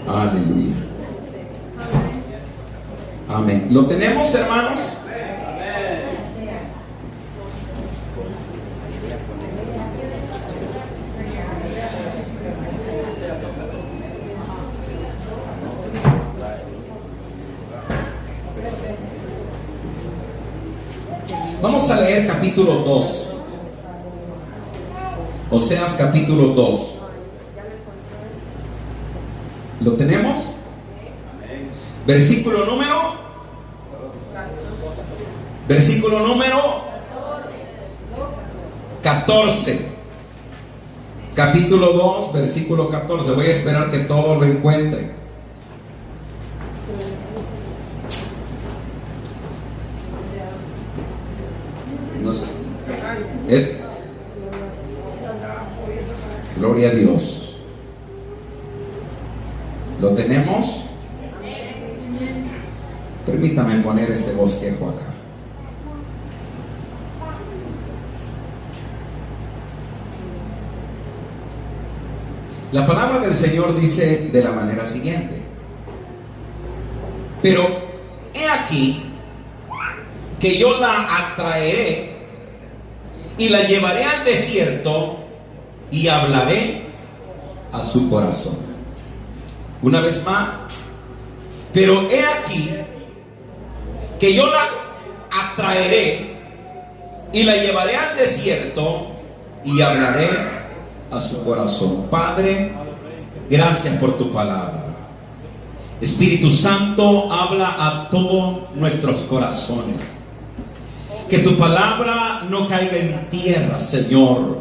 Aleluya. Amén. ¿Lo tenemos, hermanos? Vamos a leer capítulo 2. Oseas capítulo 2. ¿Lo tenemos? Versículo número 14. Capítulo 2, versículo 14. Voy a esperar que todos lo encuentren. No sé. Gloria a Dios. ¿Lo tenemos? Permítame poner este bosquejo acá. La palabra del Señor dice de la manera siguiente: pero he aquí que yo la atraeré y la llevaré al desierto y hablaré a su corazón. Una vez más, pero he aquí que yo la atraeré y la llevaré al desierto y hablaré a su corazón. Padre, gracias por tu palabra. Espíritu Santo, habla a todos nuestros corazones. Que tu palabra no caiga en tierra, Señor,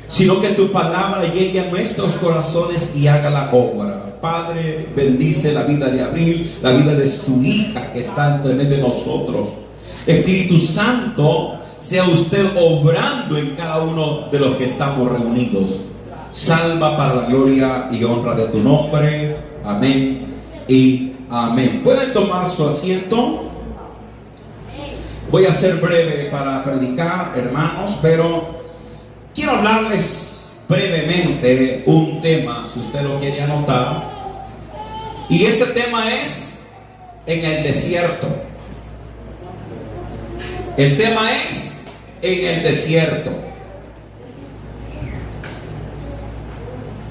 sino que tu palabra llegue a nuestros corazones y haga la obra. Padre, bendice la vida de Abril, la vida de su hija que está entre medio de nosotros. Espíritu Santo, sea usted obrando en cada uno de los que estamos reunidos. Salva para la gloria y honra de tu nombre. Amén y amén. ¿Pueden tomar su asiento? Voy a ser breve para predicar, hermanos, pero quiero hablarles brevemente un tema, si usted lo quiere anotar. Y ese tema es en el desierto. El tema es en el desierto.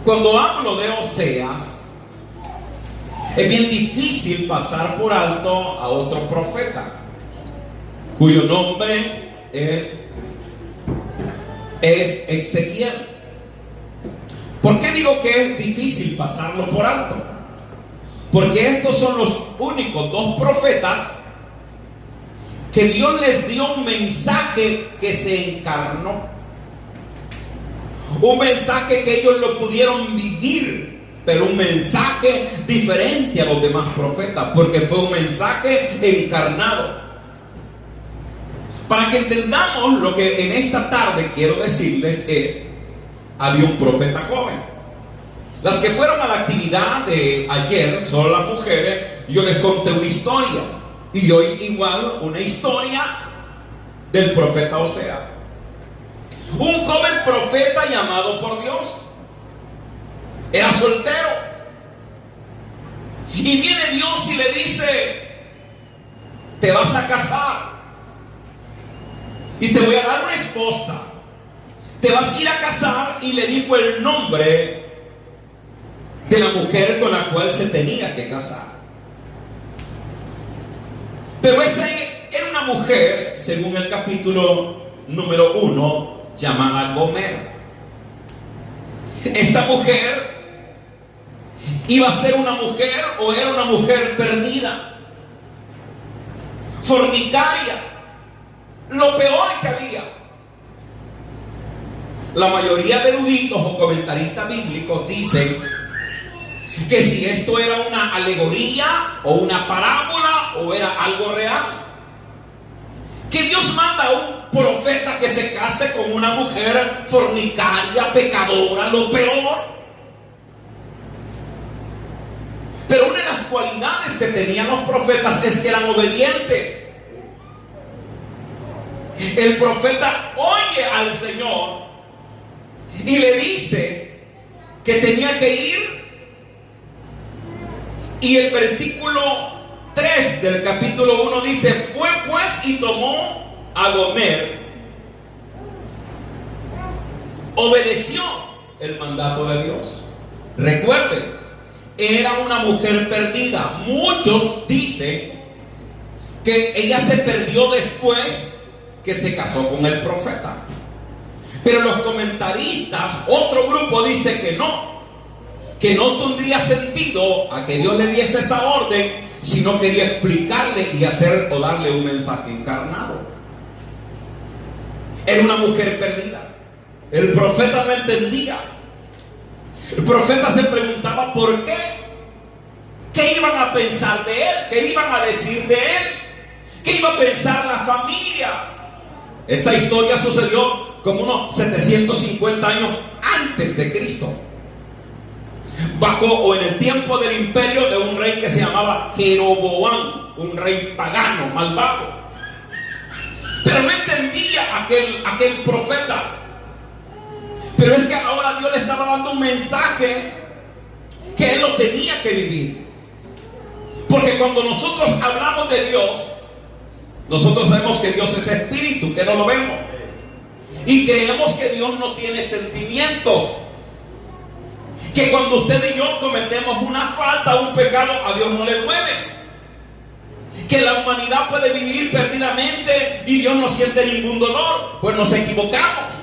Cuando hablo de Oseas, es bien difícil pasar por alto a otro profeta cuyo nombre es Ezequiel. ¿Por qué digo que es difícil pasarlo por alto? Porque estos son los únicos dos profetas que Dios les dio un mensaje que se encarnó. Un mensaje que ellos lo pudieron vivir, pero un mensaje diferente a los demás profetas, porque fue un mensaje encarnado. Para que entendamos lo que en esta tarde quiero decirles es: había un profeta joven. Las que fueron a la actividad de ayer, solo las mujeres, yo les conté una historia. Y hoy igual una historia del profeta Oseas. Un joven profeta llamado por Dios. Era soltero. Y viene Dios y le dice: te vas a casar y te voy a dar una esposa. Te vas a ir a casar. Y le dijo el nombre de la mujer con la cual se tenía que casar. Pero esa era una mujer, según el capítulo número 1, llamada Gomer. Esta mujer iba a ser una mujer, o era una mujer perdida, fornicaria, lo peor que había. La mayoría de eruditos o comentaristas bíblicos dicen que si esto era una alegoría o una parábola o era algo real, que Dios manda a un profeta que se case con una mujer fornicaria, pecadora, lo peor. Pero una de las cualidades que tenían los profetas es que eran obedientes. El profeta oye al Señor y le dice que tenía que ir Y el versículo 3 del capítulo 1 dice: fue pues y tomó a Gomer, obedeció el mandato de Dios. Recuerden, era una mujer perdida. Muchos dicen que ella se perdió después que se casó con el profeta. Pero los comentaristas, otro grupo dice que no tendría sentido a que Dios le diese esa orden si no quería explicarle y hacer o darle un mensaje encarnado. Era una mujer perdida. El profeta no entendía. El profeta se preguntaba por qué. ¿Qué iban a pensar de él? ¿Qué iban a decir de él? ¿Qué iba a pensar la familia? Esta historia sucedió como unos 750 años antes de Cristo, bajo o en el tiempo del imperio de un rey que se llamaba Jeroboam, un rey pagano, malvado. Pero no entendía aquel profeta. Pero es que ahora Dios le estaba dando un mensaje que él lo tenía que vivir. Porque cuando nosotros hablamos de Dios, nosotros sabemos que Dios es espíritu, que no lo vemos. Y creemos que Dios no tiene sentimientos. Que cuando usted y yo cometemos una falta, un pecado, a Dios no le duele. Que la humanidad puede vivir perdidamente y Dios no siente ningún dolor. Pues nos equivocamos.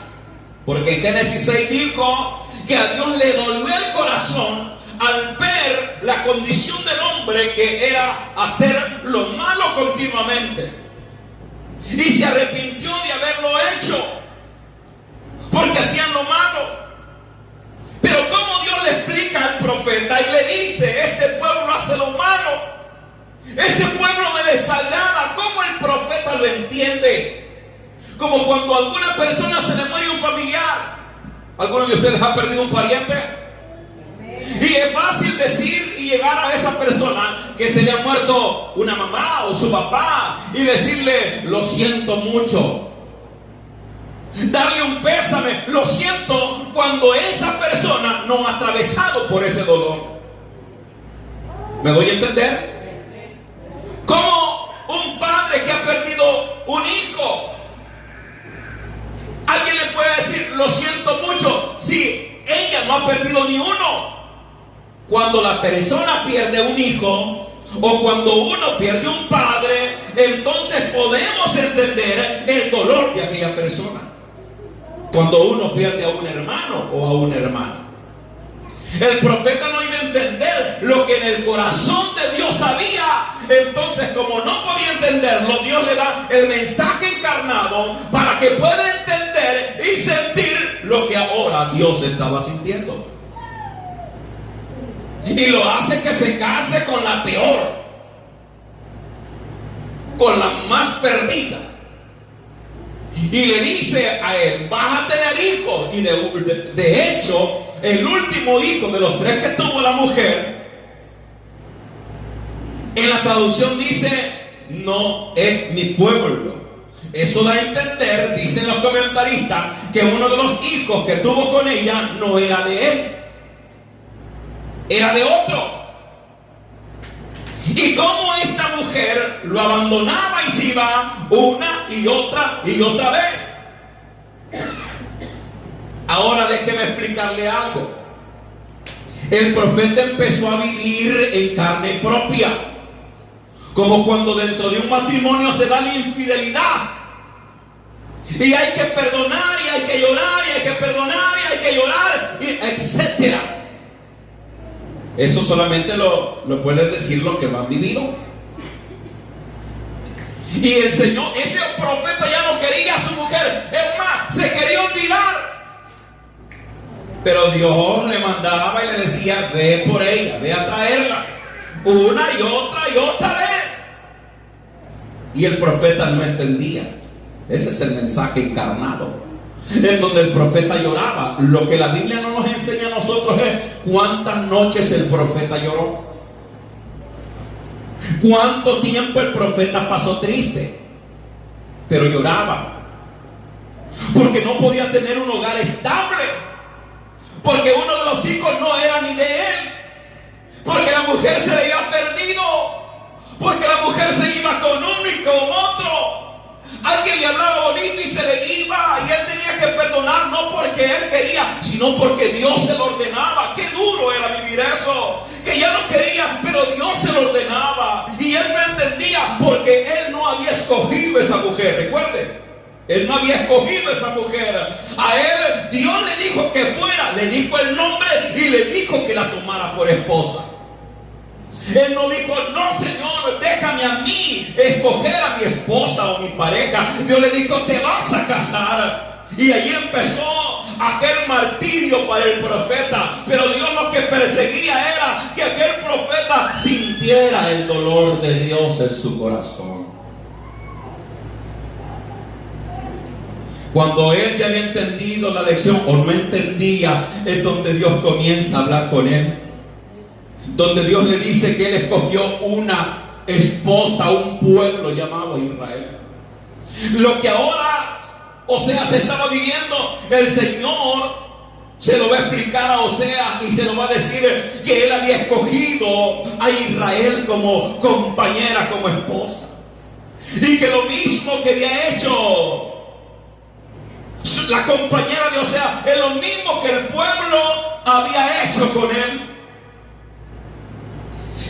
Porque en Génesis 6 dijo que a Dios le dolió el corazón al ver la condición del hombre, que era hacer lo malo continuamente. Y se arrepintió de haberlo hecho, porque hacían lo malo. Pero ¿cómo Dios le explica al profeta y le dice: este pueblo hace lo malo, este pueblo me desagrada? ¿Cómo el profeta lo entiende? Como cuando a alguna persona se le muere un familiar. ¿Alguno de ustedes ha perdido un pariente? Y es fácil decir y llegar a esa persona que se le ha muerto una mamá o su papá y decirle: lo siento mucho. Darle un pésame, lo siento, cuando esa persona no ha atravesado por ese dolor. ¿Me doy a entender? Como un padre que ha perdido un hijo, alguien le puede decir: lo siento mucho, si ella no ha perdido ni uno. Cuando la persona pierde un hijo, o cuando uno pierde un padre, entonces podemos entender el dolor de aquella persona. Cuando uno pierde a un hermano o a una hermana, el profeta no iba a entender lo que en el corazón de Dios había. Entonces, como no podía entenderlo, Dios le da el mensaje encarnado para que pueda entender y sentir lo que ahora Dios estaba sintiendo. Y lo hace que se case con la peor, con la más perdida. Y le dice a él: vas a tener hijos. Y de hecho, el último hijo de los 3 que tuvo la mujer, en la traducción dice: no es mi pueblo. Eso da a entender, dicen los comentaristas, que uno de los hijos que tuvo con ella no era de él, era de otro. Y como esta mujer lo abandonaba y se iba una y otra vez. Ahora déjeme explicarle algo. El profeta empezó a vivir en carne propia, como cuando dentro de un matrimonio se da la infidelidad y hay que perdonar y hay que llorar y hay que perdonar y hay que llorar, etcétera. Eso solamente lo pueden decir los que lo han vivido. Y el Señor, ese profeta ya no quería a su mujer, es más, se quería olvidar. Pero Dios le mandaba y le decía: ve por ella, ve a traerla, una y otra vez. Y el profeta no entendía. Ese es el mensaje encarnado, en donde el profeta lloraba. Lo que la Biblia no nos enseña a nosotros es cuántas noches el profeta lloró, cuánto tiempo el profeta pasó triste, pero lloraba, porque no podía tener un hogar estable, porque uno de los hijos no era ni de él, porque la mujer se le había Porque la mujer se iba con uno y con otro. Alguien le hablaba bonito y se le iba, y él tenía que perdonar, no porque él quería, sino porque Dios se lo ordenaba. Qué duro era vivir eso, que ya no quería, pero Dios se lo ordenaba, y él no entendía porque él no había escogido esa mujer. Recuerde, él no había escogido esa mujer. A él Dios le dijo que fuera, le dijo el nombre y le dijo que la tomara por esposa. Él no dijo, no Señor, déjame a mí escoger a mi esposa o mi pareja. Dios le dijo, te vas a casar. Y ahí empezó aquel martirio para el profeta. Pero Dios lo que perseguía era que aquel profeta sintiera el dolor de Dios en su corazón. Cuando él ya había entendido la lección o no entendía, es donde Dios comienza a hablar con él. Donde Dios le dice que él escogió una esposa, un pueblo llamado Israel. Lo que ahora Oseas estaba viviendo, el Señor se lo va a explicar a Oseas y se lo va a decir que él había escogido a Israel como compañera, como esposa. Y que lo mismo que había hecho la compañera de Oseas es lo mismo que el pueblo había hecho con él.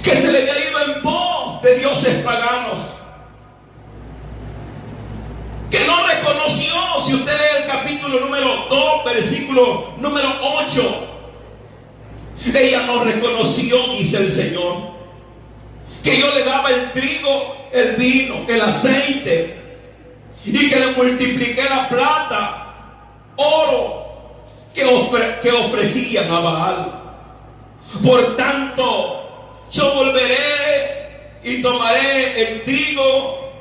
Que se le había ido en pos de dioses paganos, que no reconoció. Si usted lee el capítulo número 2, versículo número 8, ella no reconoció, dice el Señor, que yo le daba el trigo, el vino, el aceite, y que le multipliqué la plata, oro, que ofrecían a Baal. Por tanto, yo volveré y tomaré el trigo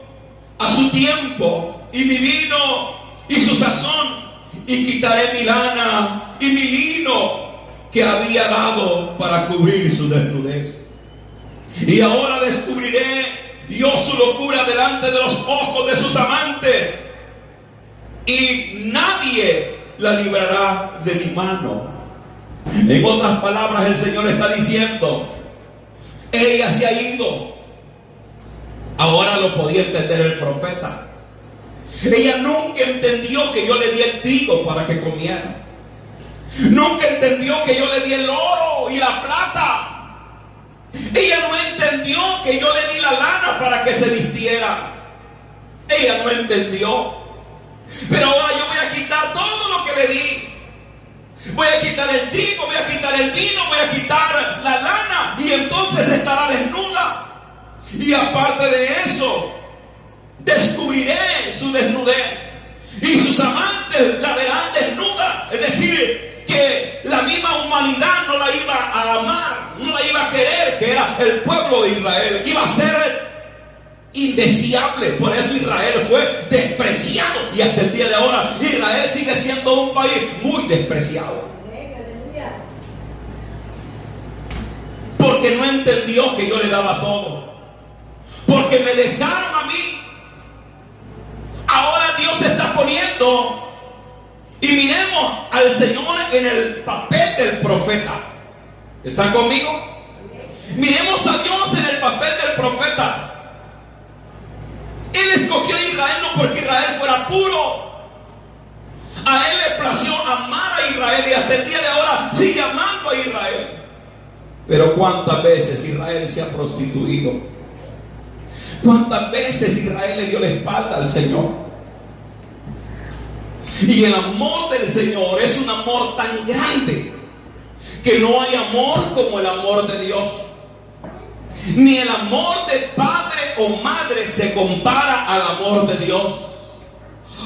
a su tiempo, y mi vino y su sazón, y quitaré mi lana y mi lino que había dado para cubrir su desnudez. Y ahora descubriré yo su locura delante de los ojos de sus amantes, y nadie la librará de mi mano. En otras palabras, el Señor está diciendo, ella se ha ido. Ahora lo podía entender el profeta. Ella nunca entendió que yo le di el trigo para que comiera. Nunca entendió que yo le di el oro y la plata. Ella no entendió que yo le di la lana para que se vistiera. Ella no entendió. Pero ahora yo voy a quitar todo lo que le di. Voy a quitar el trigo, voy a quitar el vino, voy a quitar la lana, y entonces estará desnuda. Y aparte de eso, descubriré su desnudez, y sus amantes la verán desnuda. Es decir, que la misma humanidad no la iba a amar, no la iba a querer, que era el pueblo de Israel, que iba a ser indeseable. Por eso Israel fue despreciado, y hasta el día de ahora Israel sigue siendo un país muy despreciado, porque no entendió que yo le daba todo, porque me dejaron a mí. Ahora Dios se está poniendo, y miremos al Señor en el papel del profeta. ¿Están conmigo? Miremos a Dios en el papel del profeta. Él escogió a Israel no porque Israel fuera puro. A él le plació amar a Israel, y hasta el día de ahora sigue amando a Israel. Pero ¿cuántas veces Israel se ha prostituido? ¿Cuántas veces Israel le dio la espalda al Señor? Y el amor del Señor es un amor tan grande que no hay amor como el amor de Dios. Ni el amor de padre o madre se compara al amor de Dios.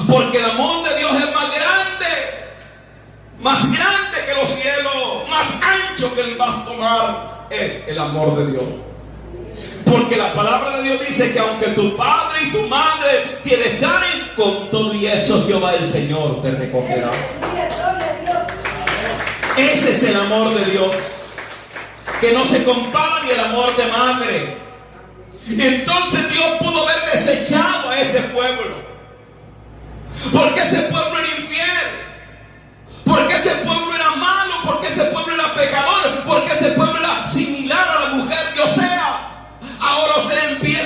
Porque el amor de Dios es más grande que los cielos, más ancho que el vasto mar, es el amor de Dios. Porque la palabra de Dios dice que aunque tu padre y tu madre te dejaren, con todo y eso Jehová el Señor te recogerá. Ese es el amor de Dios, que no se compara ni el amor de madre. Entonces Dios pudo haber desechado a ese pueblo, porque ese pueblo era infiel, porque ese pueblo era malo, porque ese pueblo era pecador, porque ese pueblo era similar a la mujer de Oseas. Ahora se empieza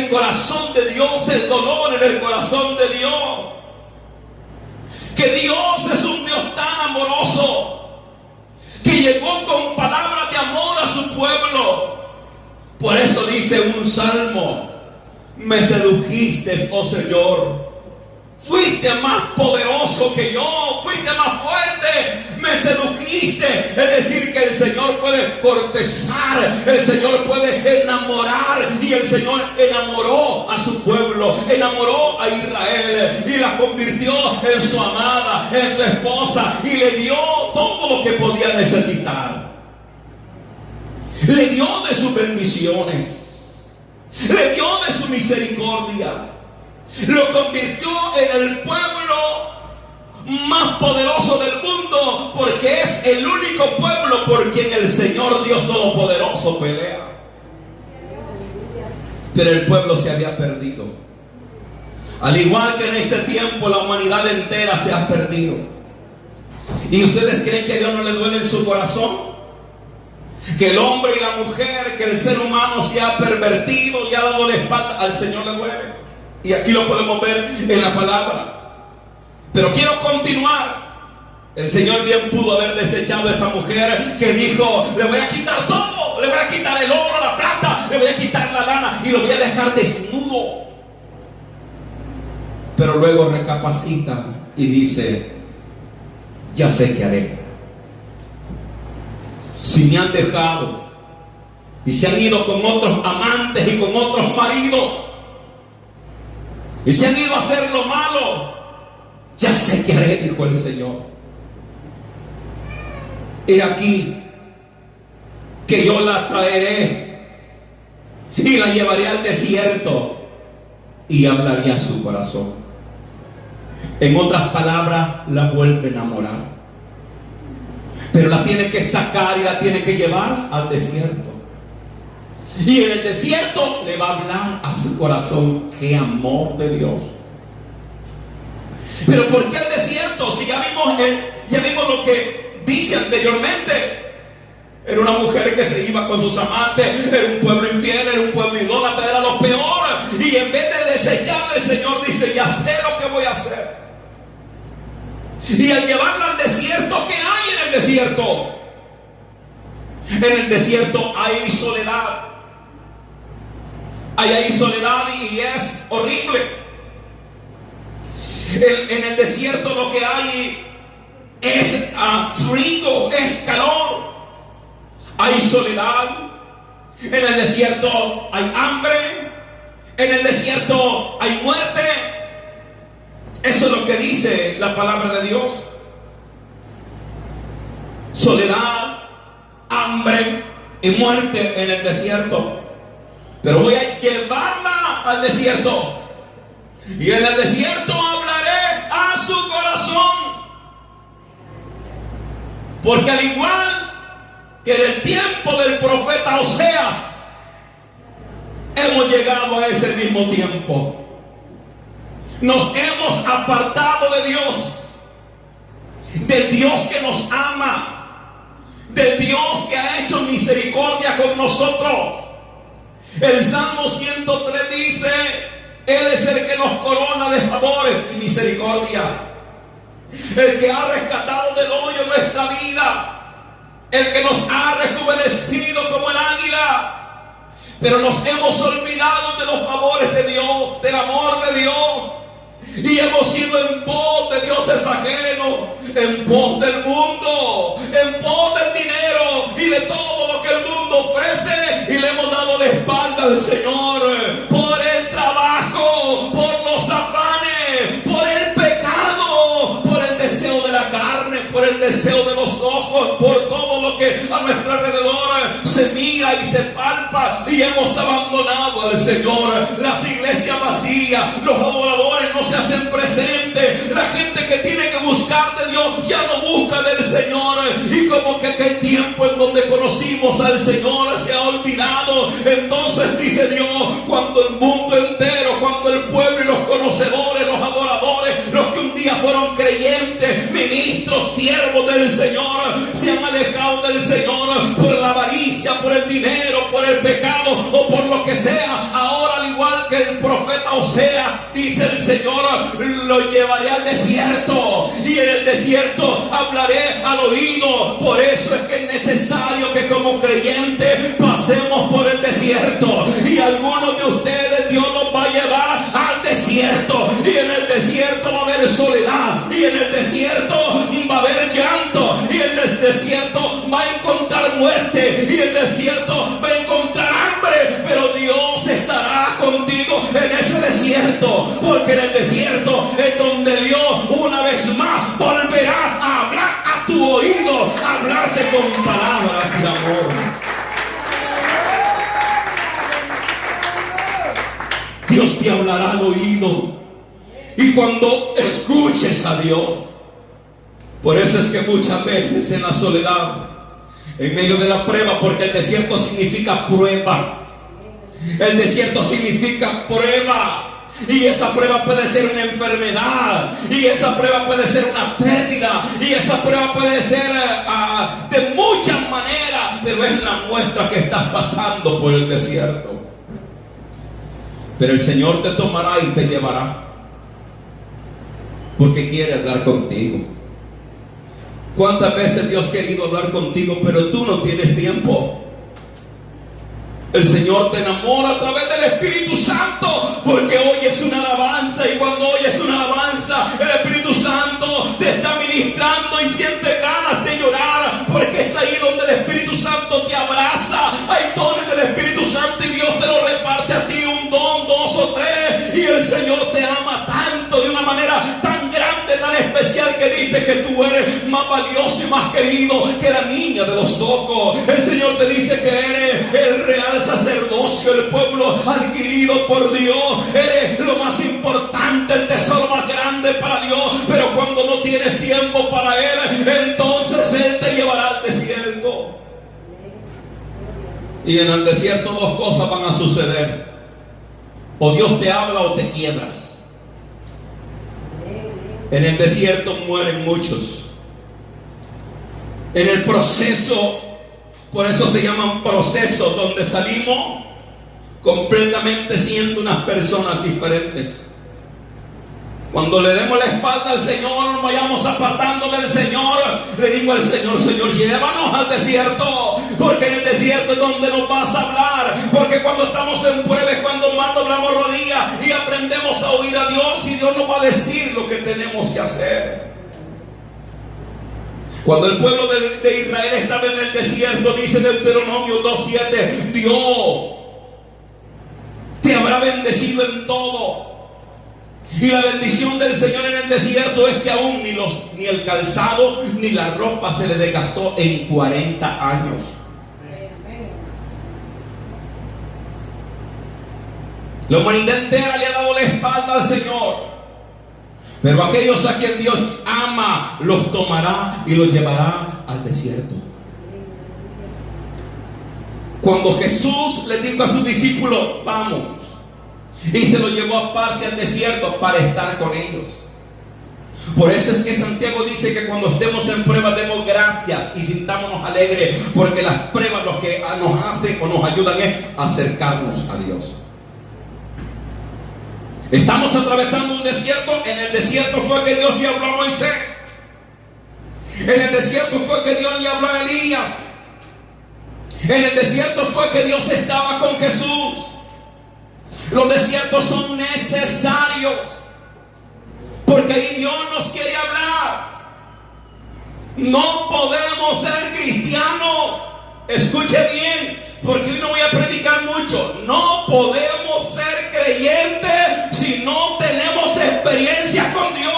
el corazón de Dios, el dolor en el corazón de Dios. Que Dios es un Dios tan amoroso, que llegó con palabras de amor a su pueblo. Por eso dice un salmo: me sedujiste, oh Señor. Fuiste más poderoso que yo, fuiste más fuerte, me sedujiste. Es decir, que el Señor puede cortejar, el Señor puede enamorar. Y el Señor enamoró a su pueblo, enamoró a Israel y la convirtió en su amada, en su esposa, y le dio todo lo que podía necesitar. Le dio de sus bendiciones, le dio de su misericordia. Lo convirtió en el pueblo más poderoso del mundo, porque es el único pueblo por quien el Señor Dios Todopoderoso pelea. Pero el pueblo se había perdido. Al igual que en este tiempo la humanidad entera se ha perdido. ¿Y ustedes creen que a Dios no le duele en su corazón? Que el hombre y la mujer, que el ser humano se ha pervertido y ha dado la espalda. Al Señor le duele. Y aquí lo podemos ver en la palabra. Pero quiero continuar. El Señor bien pudo haber desechado a esa mujer que dijo: le voy a quitar todo, le voy a quitar el oro, la plata, le voy a quitar la lana y lo voy a dejar desnudo. Pero luego recapacita y dice: ya sé qué haré. Si me han dejado y se han ido con otros amantes y con otros maridos, y se han ido a hacer lo malo, ya sé qué haré, dijo el Señor. He aquí que yo la traeré y la llevaré al desierto y hablaré a su corazón. En otras palabras, la vuelve a enamorar. Pero la tiene que sacar y la tiene que llevar al desierto. Y en el desierto le va a hablar a su corazón. ¡Qué amor de Dios! Pero ¿por qué el desierto? Si ya vimos lo que dice anteriormente. Era una mujer que se iba con sus amantes, era un pueblo infiel, era un pueblo idólatra, era lo peor. Y en vez de desecharle, el Señor dice: ya sé lo que voy a hacer. Y al llevarla al desierto, ¿qué hay en el desierto? En el desierto hay soledad. Hay soledad y es horrible. En el desierto lo que hay es frío, es calor. Hay soledad. En el desierto hay hambre. En el desierto hay muerte. Eso es lo que dice la palabra de Dios. Soledad, hambre y muerte en el desierto. Pero voy a llevarla al desierto. Y en el desierto hablaré a su corazón. Porque al igual que en el tiempo del profeta Oseas, hemos llegado a ese mismo tiempo. Nos hemos apartado de Dios, del Dios que nos ama, del Dios que ha hecho misericordia con nosotros. El Salmo 103 dice: Él es el que nos corona de favores y misericordia, el que ha rescatado del hoyo nuestra vida, el que nos ha rejuvenecido como el águila. Pero nos hemos olvidado de los favores de Dios, del amor de Dios, y hemos ido en pos de dioses ajenos, en pos del mundo, en pos del dinero y de todo lo que el mundo ofrece, y le hemos dado la espalda al Señor por el trabajo, por los afanes, por el pecado, por el deseo de la carne, por el deseo de los ojos, por todo lo que a nuestro alrededor se mira y se palpa, y hemos abandonado al Señor. Las iglesias vacías, los adoradores no se hacen presentes, la gente que tiene que buscar de Dios ya no busca del Señor, y como que aquel tiempo en donde conocimos al Señor se ha olvidado. Entonces dice Dios: cuando el mundo entero, cuando el pueblo y los conocedores, los adoradores, los que un día fueron creyentes, ministros, siervos del Señor, se han alejado del Señor por la avaricia, por el dinero, por el pecado o por lo que sea, ahora al igual que O sea, dice el Señor, lo llevaré al desierto y en el desierto hablaré al oído. Por eso es que es necesario que como creyentes pasemos por el desierto. Y algunos de ustedes Dios los va a llevar al desierto. Y en el desierto va a haber soledad. Y en el desierto va a haber llanto. Y en el desierto va a encontrar muerte. Y en el desierto va a encontrar hambre. Pero Dios estará contigo en ese desierto. Porque en el desierto es donde Dios una vez más volverá a hablar a tu oído. A hablarte con palabras de amor. Dios te hablará al oído. Y cuando escuches a Dios, por eso es que muchas veces en la soledad, en medio de la prueba, porque el desierto significa prueba. El desierto significa prueba. Y esa prueba puede ser una enfermedad. Y esa prueba puede ser una pérdida. Y esa prueba puede ser de muchas maneras. Pero es la muestra que estás pasando por el desierto. Pero el Señor te tomará y te llevará. Porque quiere hablar contigo. ¿Cuántas veces Dios ha querido hablar contigo, pero tú no tienes tiempo? El Señor te enamora a través del Espíritu Santo, porque oyes una alabanza, y cuando oyes una alabanza, el Espíritu Santo te está ministrando y sientes ganas de llorar, porque es ahí donde el Espíritu Santo te abraza. Hay dones del Espíritu Santo y Dios te lo reparte a ti, un don, dos o tres, y el Señor te ama tanto, de una manera tan grande, tan especial, que dice que tú eres más valioso y más querido que la niña de los ojos. El Señor te dice que eres el real sacerdocio, el pueblo adquirido por Dios. Eres lo más importante, el tesoro más grande para Dios. Pero cuando no tienes tiempo para Él, entonces Él te llevará al desierto. Y en el desierto dos cosas van a suceder: o Dios te habla o te quiebras. En el desierto mueren muchos. En el proceso, por eso se llaman procesos, donde salimos completamente siendo unas personas diferentes. Cuando le demos la espalda al Señor, vayamos apartando del Señor, le digo al Señor: Señor, llévanos al desierto, porque en el desierto es donde nos vas a hablar. Porque cuando estamos en prueba es cuando más doblamos rodillas y aprendemos a oír a Dios, y Dios nos va a decir lo que tenemos que hacer. Cuando el pueblo de Israel estaba en el desierto, dice Deuteronomio 2:7, Dios te habrá bendecido en todo. Y la bendición del Señor en el desierto es que aún ni el calzado ni la ropa se le desgastó en 40 años. La humanidad entera le ha dado la espalda al Señor. Pero aquellos a quien Dios ama, los tomará y los llevará al desierto. Cuando Jesús le dijo a sus discípulos: vamos, y se lo llevó aparte al desierto para estar con ellos. Por eso es que Santiago dice que cuando estemos en pruebas demos gracias y sintámonos alegres, porque las pruebas lo que nos hacen o nos ayudan es acercarnos a Dios. Estamos atravesando un desierto. En el desierto fue que Dios le habló a Moisés. En el desierto fue que Dios le habló a Elías. En el desierto fue que Dios estaba con Jesús. Los desiertos son necesarios, porque ahí Dios nos quiere hablar. No podemos ser cristianos. Escuche bien, porque hoy no voy a predicar mucho. No podemos ser creyentes si no tenemos experiencia con Dios.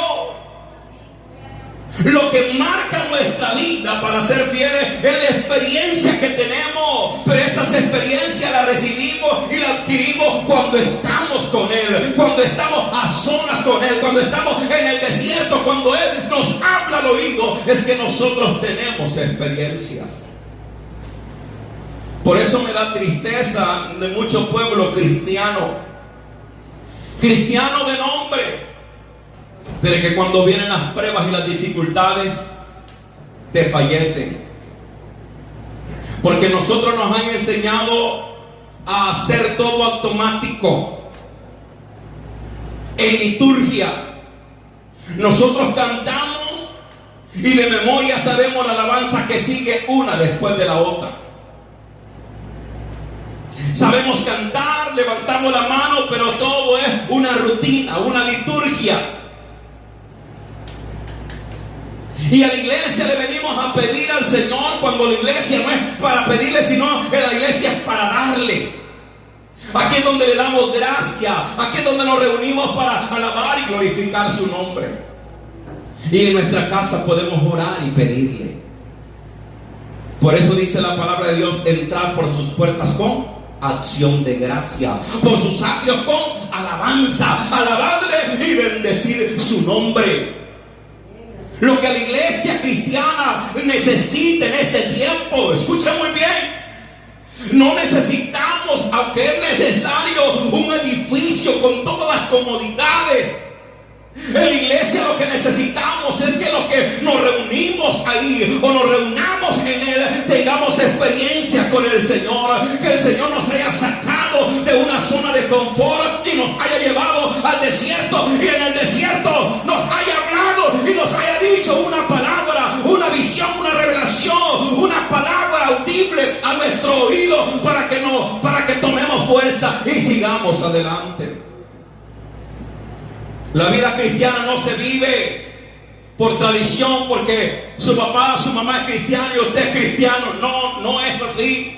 Lo que marca nuestra vida para ser fieles es la experiencia que tenemos. Pero esas experiencias las recibimos y las adquirimos cuando estamos con Él, cuando estamos a solas con Él, cuando estamos en el desierto, cuando Él nos habla al oído. Es que nosotros tenemos experiencias. Por eso me da tristeza de muchos pueblos cristianos de nombre, pero que cuando vienen las pruebas y las dificultades te fallecen. Porque nosotros nos han enseñado a hacer todo automático. en liturgia. Nosotros cantamos y de memoria sabemos la alabanza que sigue una después de la otra. Sabemos cantar, levantamos la mano, pero todo es una rutina, una liturgia. Y a la iglesia le venimos a pedir al Señor, cuando la iglesia no es para pedirle, sino que la iglesia es para darle. Aquí es donde le damos gracia, aquí es donde nos reunimos para alabar y glorificar su nombre. Y en nuestra casa podemos orar y pedirle. Por eso dice la palabra de Dios: entrar por sus puertas con acción de gracia, por sus atrios con alabanza, alabarle y bendecir su nombre. Lo que la iglesia cristiana necesita en este tiempo, escuchen muy bien, no necesitamos, aunque es necesario, un edificio con todas las comodidades. En la iglesia lo que necesitamos es que los que nos reunimos ahí o nos reunamos en él tengamos experiencia con el Señor, que el Señor nos haya sacado de una zona de confort y nos haya llevado al desierto, y en el desierto nos haya hablado y nos haya dicho una palabra, una visión, una revelación, una palabra audible a nuestro oído para que tomemos fuerza y sigamos adelante. La vida cristiana no se vive por tradición, porque su papá, su mamá es cristiano y usted es cristiano. No es así.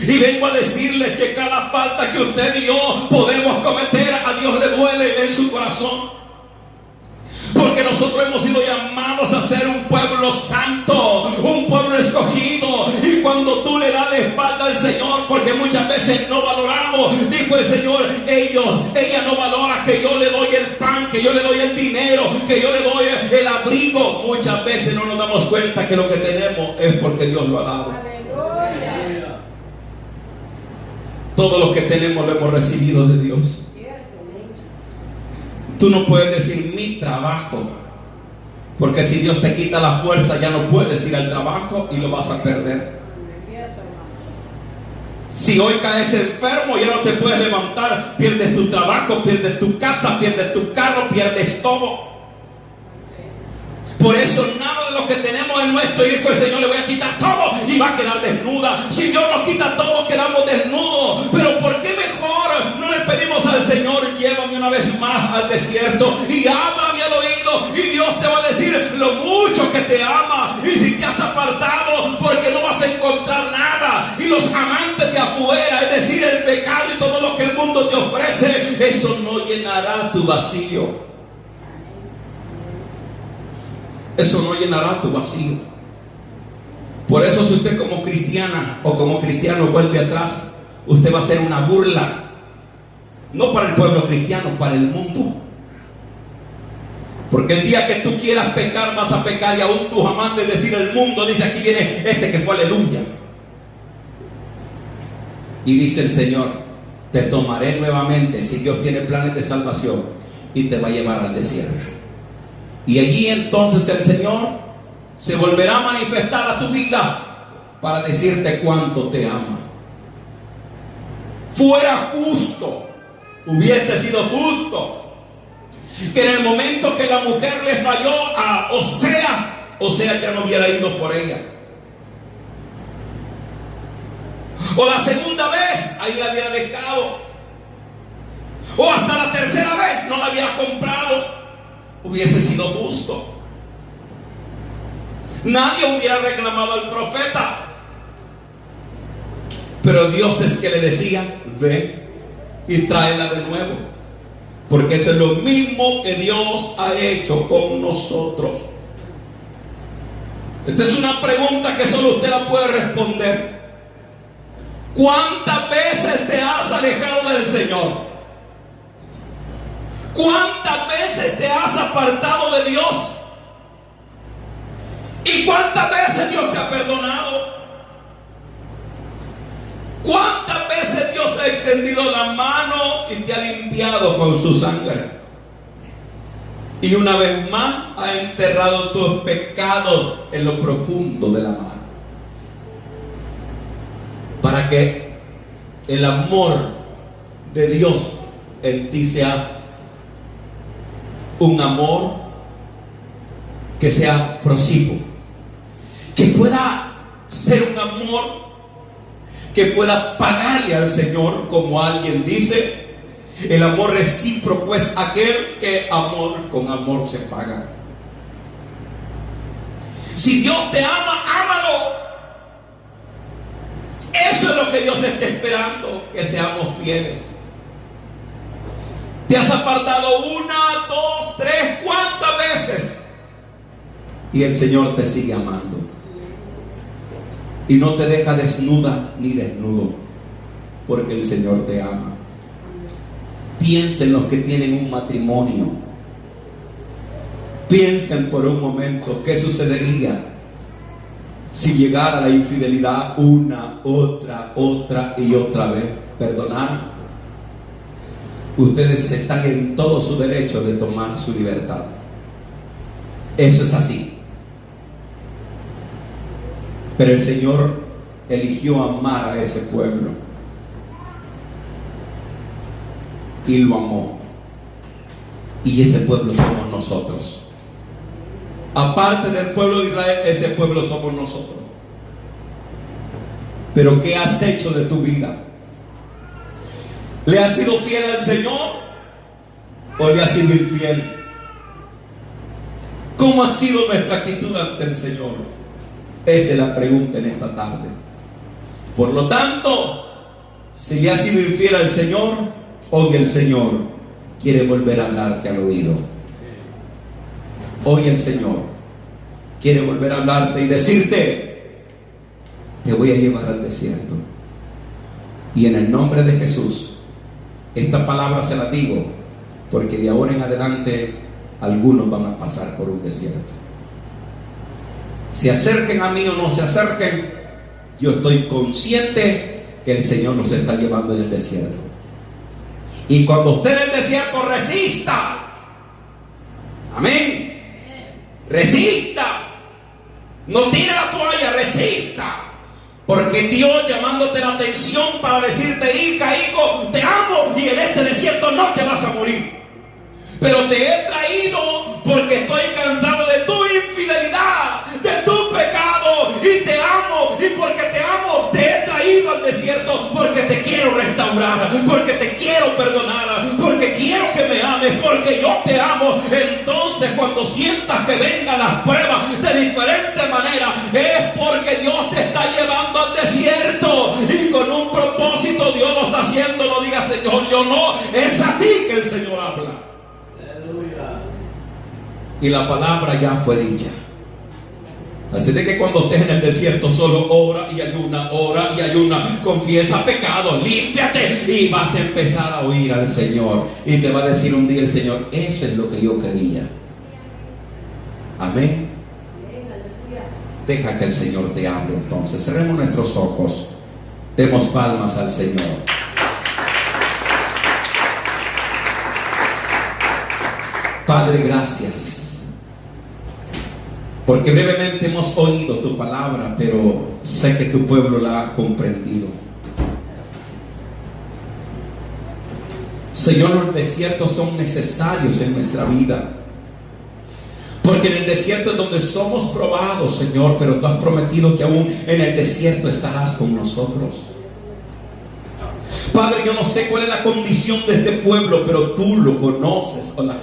Y vengo a decirles que cada falta que usted y yo podemos cometer, a Dios le duele en su corazón. Porque nosotros hemos sido llamados a ser un pueblo santo, un pueblo escogido. Y cuando tú le das la espalda al Señor, porque muchas veces no valoramos, dijo el Señor, ella no valora que yo le doy el pan, que yo le doy el dinero, que yo le doy el abrigo. Muchas veces no nos damos cuenta que lo que tenemos es porque Dios lo ha dado. Aleluya. Todo lo que tenemos lo hemos recibido de Dios. Tú no puedes decir mi trabajo, porque si Dios te quita la fuerza ya no puedes ir al trabajo y lo vas a perder. Si hoy caes enfermo ya no te puedes levantar, pierdes tu trabajo, pierdes tu casa, pierdes tu carro, pierdes todo. Por eso nada de lo que tenemos es nuestro, y dijo el Señor, le voy a quitar todo y va a quedar desnuda. Si Dios nos quita todo, quedamos desnudos. Pero ¿por qué mejor no le pedimos al Señor, llévame una vez más al desierto y háblame al oído? Y Dios te va a decir lo mucho que te ama. Y si te has apartado, porque no vas a encontrar nada. Y los amantes de afuera, es decir, el pecado y todo lo que el mundo te ofrece, eso no llenará tu vacío. Eso no llenará tu vacío. Por eso, si usted como cristiana o como cristiano vuelve atrás, usted va a ser una burla. No para el pueblo cristiano, para el mundo. Porque el día que tú quieras pecar, vas a pecar, y aún tus amantes, decir el mundo, dice aquí viene este que fue aleluya. Y dice el Señor, te tomaré nuevamente, si Dios tiene planes de salvación, y te va a llevar al desierto. Y allí entonces el Señor se volverá a manifestar a tu vida para decirte cuánto te ama. Fuera justo, hubiese sido justo, que en el momento que la mujer le falló a Osea ya no hubiera ido por ella. O la segunda vez, ahí la hubiera dejado. O hasta la tercera vez no la hubiera comprado. Hubiese sido justo. Nadie hubiera reclamado al profeta. Pero Dios es que le decía, ve y tráela de nuevo. Porque eso es lo mismo que Dios ha hecho con nosotros. Esta es una pregunta que solo usted la puede responder. ¿Cuántas veces te has alejado del Señor? ¿Cuántas veces te has apartado de Dios? ¿Y cuántas veces Dios te ha perdonado? ¿Cuántas veces Dios ha extendido la mano y te ha limpiado con su sangre? Y una vez más ha enterrado tus pecados en lo profundo de la mar, para que el amor de Dios en ti sea un amor que sea próximo, que pueda ser un amor que pueda pagarle al Señor, como alguien dice, el amor recíproco es aquel que amor con amor se paga. Si Dios te ama, ámalo. Eso es lo que Dios está esperando, que seamos fieles. Te has apartado 1, 2, 3, ¿cuántas veces? Y el Señor te sigue amando. Y no te deja desnuda ni desnudo, porque el Señor te ama. Piensen los que tienen un matrimonio. Piensen por un momento qué sucedería si llegara la infidelidad una, otra y otra vez. Perdonar. Ustedes están en todo su derecho de tomar su libertad. Eso es así. Pero el Señor eligió amar a ese pueblo y lo amó. Y ese pueblo somos nosotros. Aparte del pueblo de Israel, ese pueblo somos nosotros. Pero ¿qué has hecho de tu vida? ¿Le has sido fiel al Señor o le has sido infiel? ¿Cómo ha sido nuestra actitud ante el Señor? Esa es la pregunta en esta tarde. Por lo tanto, si le has sido infiel al Señor, hoy el Señor quiere volver a hablarte al oído. Hoy el Señor quiere volver a hablarte y decirte: te voy a llevar al desierto. Y en el nombre de Jesús, esta palabra se la digo, porque de ahora en adelante algunos van a pasar por un desierto. Se acerquen a mí o no se acerquen, yo estoy consciente que el Señor nos está llevando en el desierto. Y cuando usted en el desierto, resista. Amén. Resista. No tire la toalla, resista. Porque Dios llamándote la atención para decirte: hija, hijo, te amo y en este desierto no te vas a morir. Pero te he traído porque estoy cansado de tu infidelidad, de tu pecado, y te amo. Y porque te amo, te he traído al desierto, porque te quiero restaurar, porque te quiero perdonar, porque quiero que me ames, porque yo te amo. Entonces, cuando sientas que vengan las pruebas de diferente manera, es porque Dios te está llevando al desierto y con un propósito Dios lo está haciendo. No digas: Señor, yo no. Es a ti que el Señor habla. Y la palabra ya fue dicha. Así de que cuando estés en el desierto, solo ora y ayuna, confiesa pecados, límpiate, y vas a empezar a oír al Señor. Y te va a decir un día el Señor: eso es lo que yo quería. Amén. Deja que el Señor te hable. Entonces cerremos nuestros ojos, demos palmas al Señor. Padre, gracias, porque brevemente hemos oído tu palabra, pero sé que tu pueblo la ha comprendido. Señor, los desiertos son necesarios en nuestra vida, porque en el desierto es donde somos probados, Señor, pero tú has prometido que aún en el desierto estarás con nosotros. Padre, yo no sé cuál es la condición de este pueblo, pero tú lo conoces con la